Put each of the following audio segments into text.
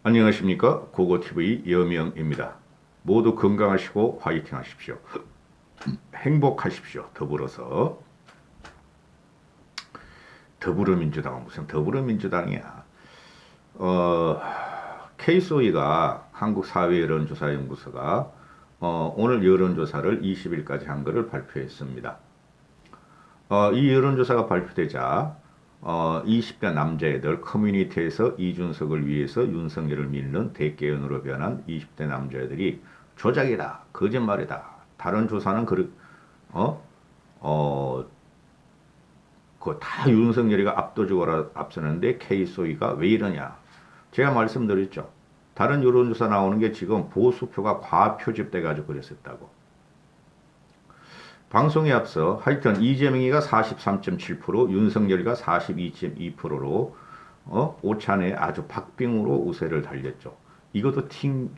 안녕하십니까? 고고TV 여명입니다. 모두 건강하시고 화이팅 하십시오. 행복하십시오. 더불어서. 더불어민주당은 무슨 더불어민주당이야. KSOE가 한국사회여론조사연구소가 오늘 여론조사를 20일까지 한 것을 발표했습니다. 이 여론조사가 발표되자 20대 남자애들 커뮤니티에서 이준석을 위해서 윤석열을 믿는 대깨연으로 변한 20대 남자애들이 조작이다, 거짓말이다, 다른 조사는 그거 다 윤석열이가 압도적으로 앞서는데 KSOE가 왜 이러냐. 제가 말씀드렸죠. 다른 여론조사 나오는 게 지금 보수표가 과표집돼가지고 그랬었다고. 방송에 앞서 하여튼 이재명이가 43.7%, 윤석열이가 42.2%로 오찬에 아주 박빙으로 우세를 달렸죠. 이것도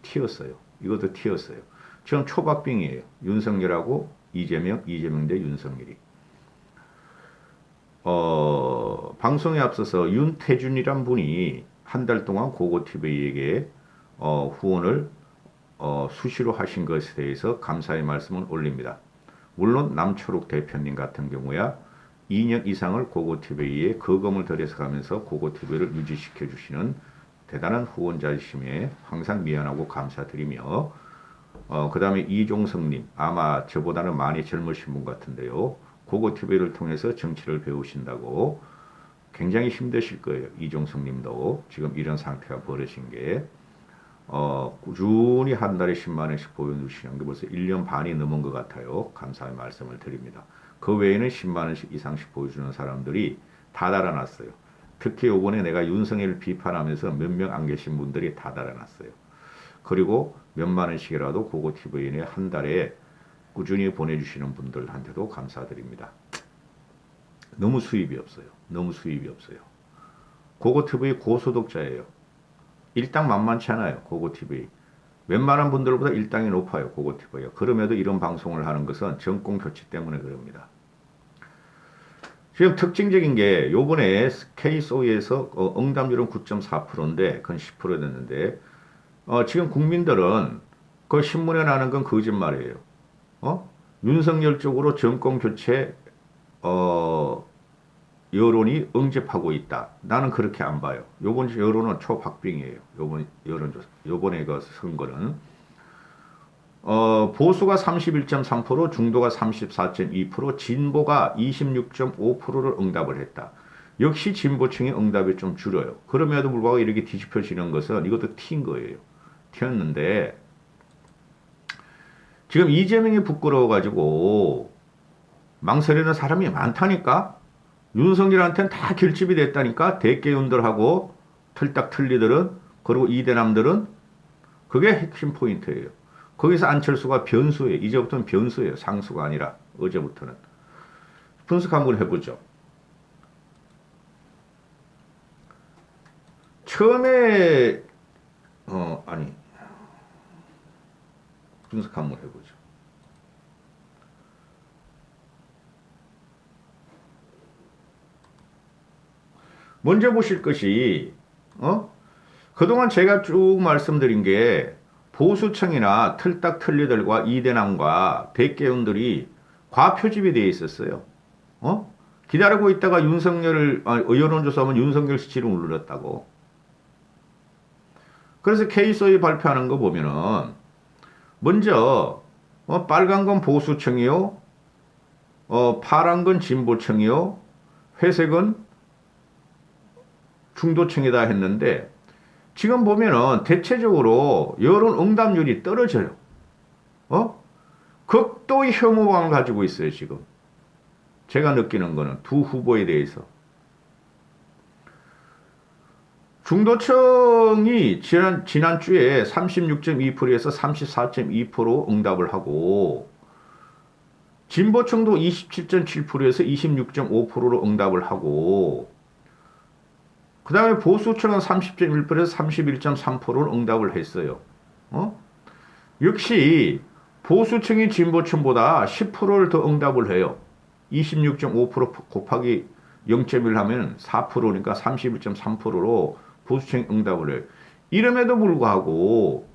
티였어요. 이것도 티였어요. 지금 초박빙이에요. 윤석열하고 이재명 대 윤석열이. 방송에 앞서서 윤태준이란 분이 한 달 동안 고고TV에게 후원을 수시로 하신 것에 대해서 감사의 말씀을 올립니다. 물론 남초록 대표님 같은 경우야 2년 이상을 고고TV에 거금을 들여서 가면서 고고TV를 유지시켜 주시는 대단한 후원자이심에 항상 미안하고 감사드리며 그 다음에 이종성님, 아마 저보다는 많이 젊으신 분 같은데요. 고고TV를 통해서 정치를 배우신다고 굉장히 힘드실 거예요. 이종성님도 지금 이런 상태가 벌어진 게 꾸준히 한 달에 10만 원씩 보여주시는 게 벌써 1년 반이 넘은 것 같아요. 감사의 말씀을 드립니다. 그 외에는 10만 원씩 이상씩 보여주는 사람들이 다 달아났어요. 특히 요번에 내가 윤석열을 비판하면서 몇 명 안 계신 분들이 다 달아났어요. 그리고 몇만 원씩이라도 고고TV에 한 달에 꾸준히 보내주시는 분들한테도 감사드립니다. 너무 수입이 없어요. 너무 수입이 없어요. 고고TV 고소득자예요. 일당 만만치 않아요. 고고TV. 웬만한 분들보다 일당이 높아요. 고고TV가. 그럼에도 이런 방송을 하는 것은 정권 교체 때문에 그럽니다. 지금 특징적인 게 요번에 KSOE에서 응답률은 9.4%인데 그건 10% 됐는데 지금 국민들은 그 신문에 나는 건 거짓말이에요. 윤석열 쪽으로 정권 교체 여론이 응집하고 있다. 나는 그렇게 안 봐요. 요번 여론은 초박빙이에요. 요번 여론조사. 요번에 그 선거는 보수가 31.3%, 중도가 34.2%, 진보가 26.5%를 응답을 했다. 역시 진보층의 응답이 좀 줄어요. 그럼에도 불구하고 이렇게 뒤집혀지는 것은 이것도 티인 거예요. 티였는데 지금 이재명이 부끄러워가지고 망설이는 사람이 많다니까. 윤석열한테는 다 결집이 됐다니까. 대깨윤들하고 틀딱 틀리들은, 그리고 이대남들은. 그게 핵심 포인트예요. 거기서 안철수가 변수예요. 이제부터는 변수예요. 상수가 아니라 어제부터는. 분석 한번 해보죠. 처음에 분석 한번 해보죠. 먼저 보실 것이 그동안 제가 쭉 말씀드린 게 보수층이나 틀딱 틀리들과 이대남과 대깨운들이 과표집이 되어 있었어요. 기다리고 있다가 여론조사하면 윤석열 지지를 눌렀다고. 그래서 KSOE 발표하는 거 보면은 먼저 빨간 건 보수층이요, 파란 건 진보층이요, 회색은 중도층이다 했는데 지금 보면은 대체적으로 여론 응답률이 떨어져요. 극도의 혐오감을 가지고 있어요. 지금 제가 느끼는 거는 두 후보에 대해서 중도층이 지난주에 36.2%에서 34.2% 응답을 하고 진보층도 27.7%에서 26.5%로 응답을 하고 그 다음에 보수층은 30.1%에서 31.3%를 응답을 했어요. 역시 보수층이 진보층보다 10%를 더 응답을 해요. 26.5% 곱하기 0.1 하면 4%니까 31.3%로 보수층이 응답을 해요. 이름에도 불구하고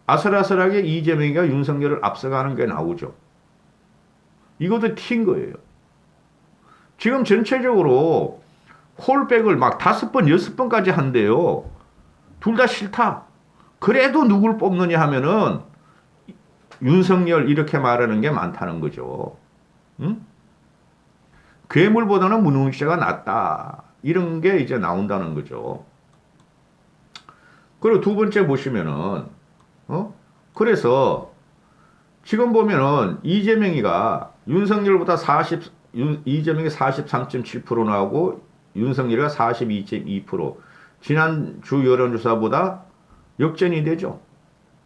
아슬아슬하게 이재명이가 윤석열을 앞서가는 게 나오죠. 이것도 티인 거예요. 지금 전체적으로 홀백을 막 5번, 6번까지 한대요. 둘 다 싫다. 그래도 누굴 뽑느냐 하면은 윤석열 이렇게 말하는 게 많다는 거죠. 응? 괴물보다는 무능력자가 낫다. 이런 게 이제 나온다는 거죠. 그리고 두 번째 보시면은 그래서 지금 보면은 이재명이가 윤석열보다 이재명이 43.7% 나오고 윤석열이가 42.2%. 지난 주 여론조사보다 역전이 되죠.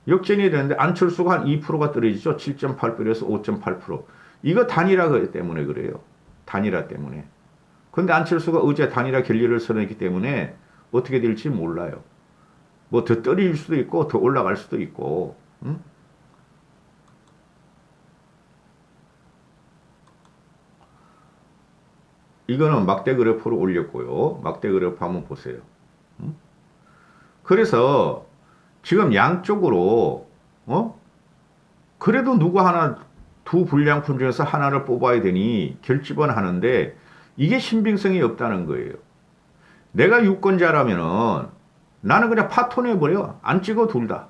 역전이 되는데 안철수가 한 2%가 떨어지죠. 7.8%에서 5.8%. 이거 단일화 때문에 그래요. 단일화 때문에. 근데 안철수가 어제 단일화 결렬을 선언했기 때문에 어떻게 될지 몰라요. 뭐 더 떨어질 수도 있고 더 올라갈 수도 있고. 응? 이거는 막대 그래프로 올렸고요. 막대 그래프 한번 보세요. 응? 그래서 지금 양쪽으로 그래도 누구 하나 두 불량품 중에서 하나를 뽑아야 되니 결집은 하는데 이게 신빙성이 없다는 거예요. 내가 유권자라면은 나는 그냥 파토내버려. 안 찍어 둘 다.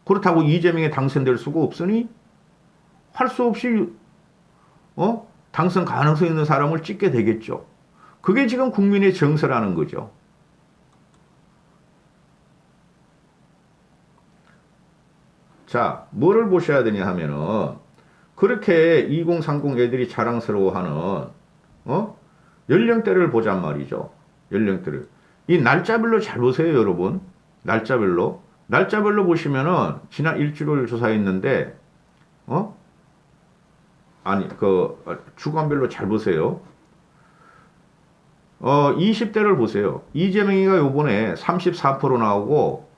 그렇다고 이재명이 당선될 수가 없으니 할 수 없이 당선 가능성 있는 사람을 찍게 되겠죠. 그게 지금 국민의 정서라는 거죠. 자, 뭐를 보셔야 되냐 하면은 그렇게 2030 애들이 자랑스러워하는 연령대를 보잔 말이죠. 연령대를. 이 날짜별로 잘 보세요, 여러분. 날짜별로. 날짜별로 보시면은 지난 일주일 조사했는데 주간별로 잘 보세요. 20대를 보세요. 이재명이가 요번에 34% 나오고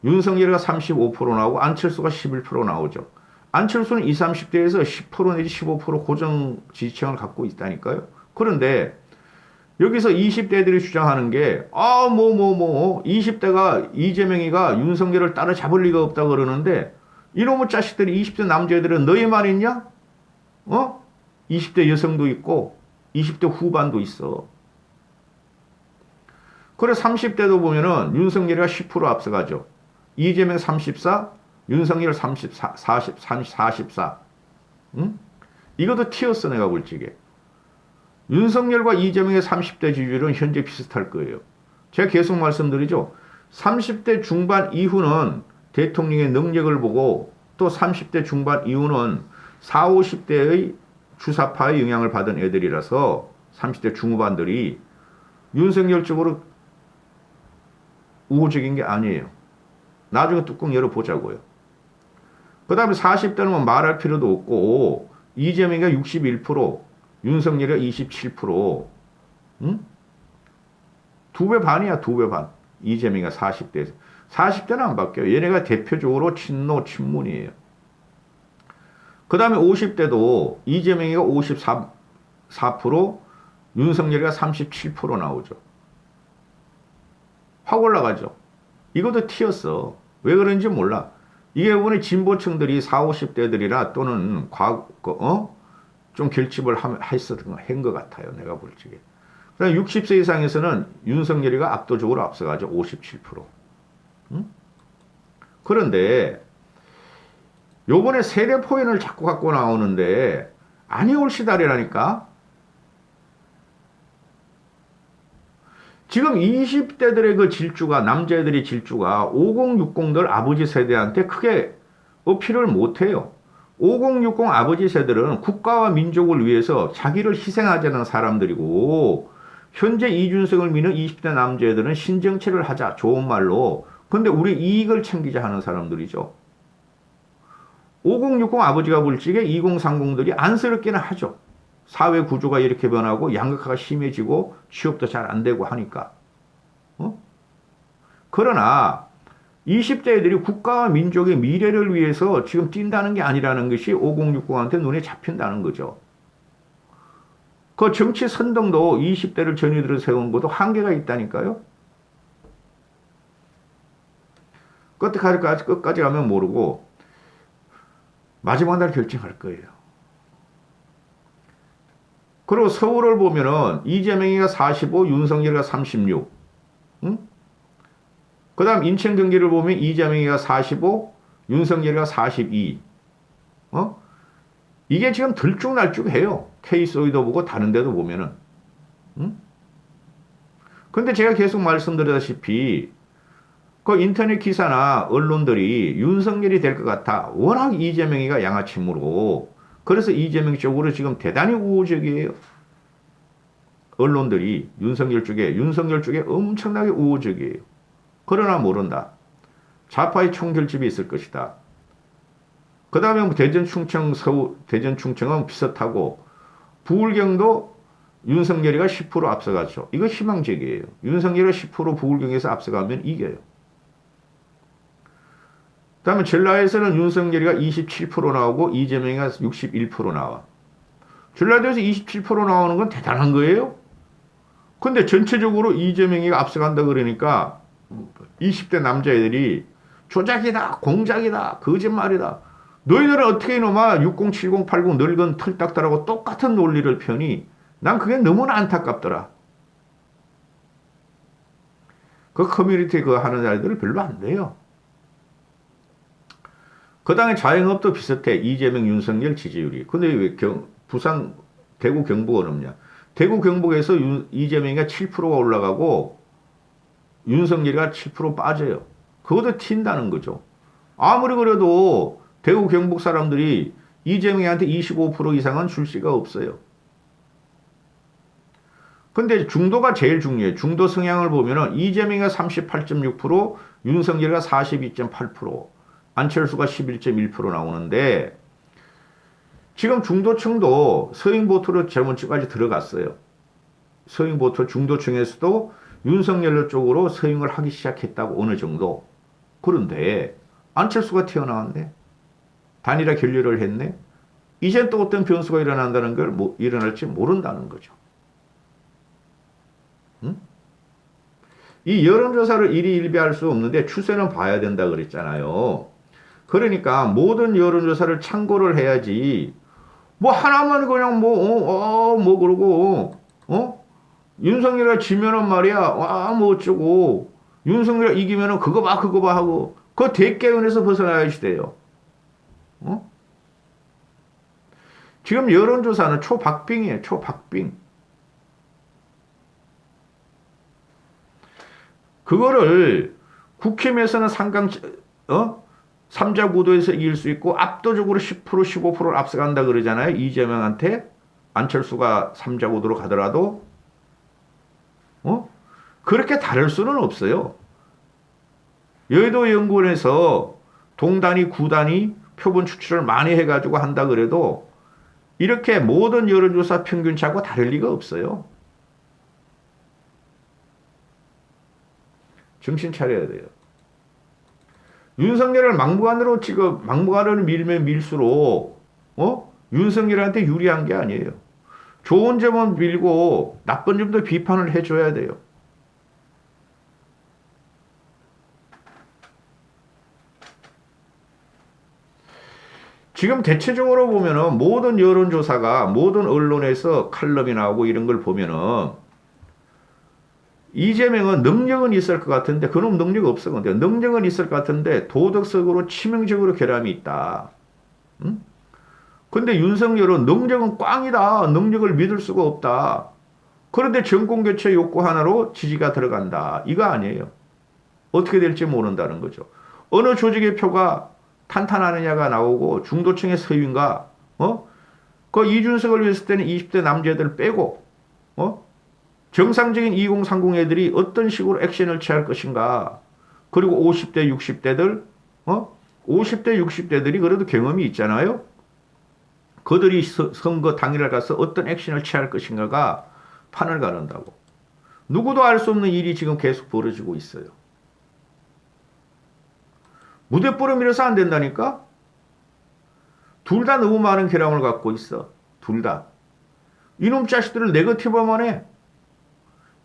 윤석열이가 35% 나오고 안철수가 11% 나오죠. 안철수는 20, 30대에서 10% 내지 15% 고정 지지층을 갖고 있다니까요. 그런데 여기서 20대들이 주장하는 게 20대가 이재명이가 윤석열을 따라잡을 리가 없다 그러는데 이놈의 자식들이 20대 남자애들은 너희 말 있냐? 20대 여성도 있고 20대 후반도 있어. 그래 30대도 보면은 윤석열이가 10% 앞서가죠. 이재명 34, 윤석열 34, 44. 응? 이것도 튀었어 내가 볼 적에. 윤석열과 이재명의 30대 지지율은 현재 비슷할 거예요. 제가 계속 말씀드리죠. 30대 중반 이후는 대통령의 능력을 보고 또 30대 중반 이후는 40, 50대의 주사파의 영향을 받은 애들이라서 30대 중후반들이 윤석열 쪽으로 우호적인 게 아니에요. 나중에 뚜껑 열어보자고요. 그 다음에 40대는 뭐 말할 필요도 없고 이재명이가 61%, 윤석열이가 27%. 응? 2배 반이야. 2배 반. 이재명이가 40대에서. 40대는 안 바뀌어요. 얘네가 대표적으로 친노, 친문이에요. 그 다음에 50대도 이재명이가 54%, 윤석열이가 37% 나오죠. 확 올라가죠. 이것도 튀었어. 왜 그런지 몰라. 이게 이번에 진보층들이 40, 50대들이나 또는 좀 결집을 한 것 같아요. 내가 볼 적에. 그다음 60세 이상에서는 윤석열이가 압도적으로 앞서가죠. 57%. 응? 그런데 요번에 세대 포인을 자꾸 갖고 나오는데 아니 올시다리라니까. 지금 20대들의 그 질주가 남자애들의 질주가 5060들 아버지 세대한테 크게 어필을 못해요. 5060 아버지 세대들은 국가와 민족을 위해서 자기를 희생하자는 사람들이고 현재 이준석을 믿는 20대 남자애들은 신정치를 하자 좋은 말로 근데 우리 이익을 챙기자 하는 사람들이죠. 5060 아버지가 볼 적에 2030들이 안쓰럽기는 하죠. 사회 구조가 이렇게 변하고 양극화가 심해지고 취업도 잘 안 되고 하니까. 그러나 20대 애들이 국가와 민족의 미래를 위해서 지금 뛴다는 게 아니라는 것이 5060한테 눈에 잡힌다는 거죠. 그 정치 선동도 20대를 전위들어 세운 것도 한계가 있다니까요. 끝까지 가면 모르고 마지막 날 결정할 거예요. 그리고 서울을 보면은 이재명이가 45, 윤석열이가 36. 응? 그 다음 인천 경기를 보면 이재명이가 45, 윤석열이가 42. 이게 지금 들쭉날쭉해요. 케이스오이도 보고 다른 데도 보면은. 응? 근데 제가 계속 말씀드렸다시피 그 인터넷 기사나 언론들이 윤석열이 될 것 같아. 워낙 이재명이가 양아침으로. 그래서 이재명 쪽으로 지금 대단히 우호적이에요. 언론들이 윤석열 쪽에 엄청나게 우호적이에요. 그러나 모른다. 좌파의 총결집이 있을 것이다. 그 다음에 대전, 충청, 대전, 충청은 비슷하고 부울경도 윤석열이가 10% 앞서가죠. 이거 희망적이에요. 윤석열이 10% 부울경에서 앞서가면 이겨요. 그 다음에 전라에서는 윤석열이가 27% 나오고 이재명이가 61% 나와. 전라도에서 27% 나오는 건 대단한 거예요. 근데 전체적으로 이재명이가 앞서간다 그러니까 20대 남자애들이 조작이다, 공작이다, 거짓말이다. 너희들은 어떻게 이놈아 60, 70, 80 늙은 털딱들하고 똑같은 논리를 펴니 난 그게 너무나 안타깝더라. 그 커뮤니티 그거 하는 아이들은 별로 안 돼요. 그 당의 자영업도 비슷해. 이재명, 윤석열 지지율이. 근데 왜 부산, 대구, 경북 어렵냐. 대구, 경북에서 이재명이가 7%가 올라가고 윤석열이가 7% 빠져요. 그것도 튄다는 거죠. 아무리 그래도 대구, 경북 사람들이 이재명한테 25% 이상은 줄 수가 없어요. 근데 중도가 제일 중요해요. 중도 성향을 보면은 이재명이가 38.6%, 윤석열이가 42.8%, 안철수가 11.1% 나오는데 지금 중도층도 서인보트로 저번주까지 들어갔어요. 서인보트 중도층에서도 윤석열 쪽으로 서행을 하기 시작했다고 어느 정도. 그런데 안철수가 튀어나왔네. 단일화 결렬을 했네. 이제 또 어떤 변수가 일어난다는 걸 일어날지 모른다는 거죠. 응? 이 여론조사를 일희일비할 수 없는데 추세는 봐야 된다 그랬잖아요. 그러니까 모든 여론조사를 참고를 해야지 뭐 하나만 그냥 뭐 그러고 윤석열이가 지면은 말이야 뭐 어쩌고 윤석열이 이기면은 그거 봐 하고 그 대깨운에서 벗어나야지 돼요. 지금 여론조사는 초박빙이에요. 초박빙. 그거를 국힘에서는 3자 구도에서 이길 수 있고 압도적으로 10% 15%를 앞서간다 그러잖아요. 이재명한테 안철수가 3자 구도로 가더라도 그렇게 다를 수는 없어요. 여의도 연구원에서 동단위, 구단위 표본 추출을 많이 해가지고 한다 그래도 이렇게 모든 여론조사 평균치하고 다를 리가 없어요. 정신 차려야 돼요. 윤석열을 막무가내로 밀면 밀수록 윤석열한테 유리한 게 아니에요. 좋은 점은 밀고 나쁜 점도 비판을 해줘야 돼요. 지금 대체적으로 보면은 모든 여론조사가 모든 언론에서 칼럼이 나오고 이런 걸 보면은 이재명은 능력은 있을 것 같은데 그놈 능력 없어. 근데 능력은 있을 것 같은데 도덕적으로 치명적으로 결함이 있다. 응? 근데 윤석열은 능력은 꽝이다. 능력을 믿을 수가 없다. 그런데 정권교체 욕구 하나로 지지가 들어간다. 이거 아니에요. 어떻게 될지 모른다는 거죠. 어느 조직의 표가 탄탄하느냐가 나오고 중도층의 서유인가 그 이준석을 위했을 때는 20대 남자들 빼고 정상적인 2030 애들이 어떤 식으로 액션을 취할 것인가. 그리고 50대 60대들 50대 60대들이 그래도 경험이 있잖아요. 그들이 선거 당일날 가서 어떤 액션을 취할 것인가가 판을 가른다고. 누구도 알 수 없는 일이 지금 계속 벌어지고 있어요. 무대뽀로 밀어서 안 된다니까? 둘 다 너무 많은 결함을 갖고 있어. 둘 다. 이놈 자식들을 네거티브만 해.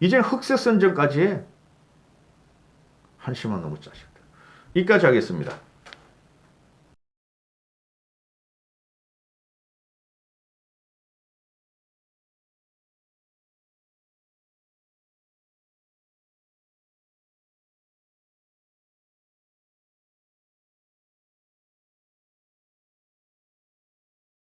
이젠 흑색선전까지 해. 한심한 놈의 자식들. 여기까지 하겠습니다.